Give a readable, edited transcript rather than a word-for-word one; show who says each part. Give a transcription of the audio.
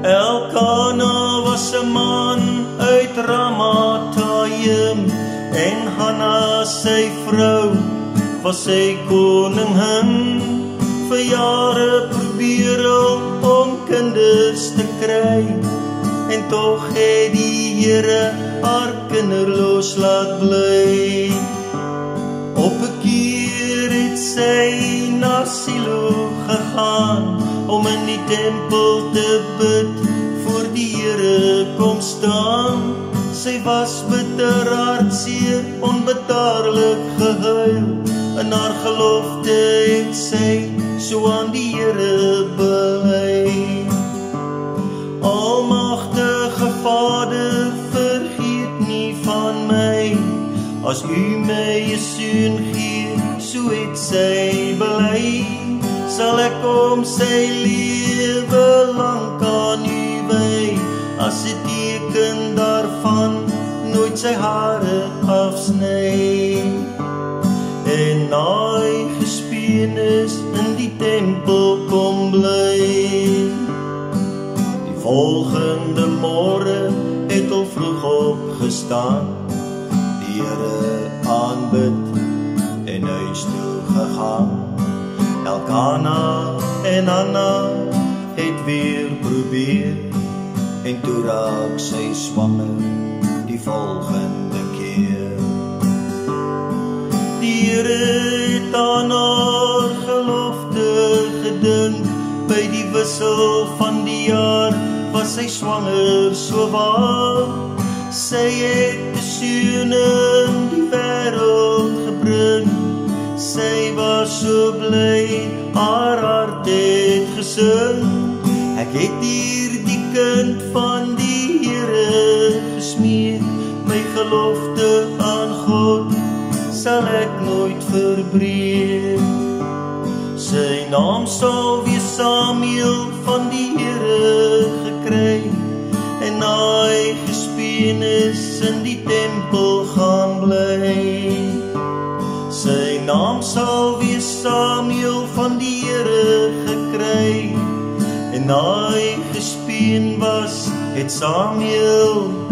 Speaker 1: Elkana was 'n man uit Ramathaim en Hanna sy vrou was sy koningin. Vir jare probeer om kinders te kry en tog het die Here haar kinderloos laat bly. Op 'n keer het sy na Silo gegaan om in die tempel te bid, voor die Here kom staan. Sy was bitter hartseer, onbetaarlik gehuil. In haar gelofte het sy so aan die Here bely. Almagtige Vader, vergeet nie van my. As U my 'n seun gee, so het sy bely. Sal ek om sy lewe lank aan U wy, as 'n teken daarvan nooit sy hare afsny. En na hy gespeen is, in die tempel kom bly. Die volgende môre het al vroeg opgestaan, die Here aanbid en huis toe gegaan. Elkana en Hanna het weer probeer, en toe raak sy swanger die volgende keer. Die Here het aan haar gelofte gedink, by die wissel van die jaar was sy swanger so waar. Sy het 'n seun in die wêreld gebring, sy was so bly, haar hart het gesing. Ek het hier die kind van die Here gesmeek, my gelofte aan God sal ek nooit verbreek. Sy naam sal wees Samuel, van die Here gekry, en na hy gespeen is, in die tempel gaan bly. Sy naam sal wees Samuel, van die Here gekry, en na hy gespeen was, het Samuel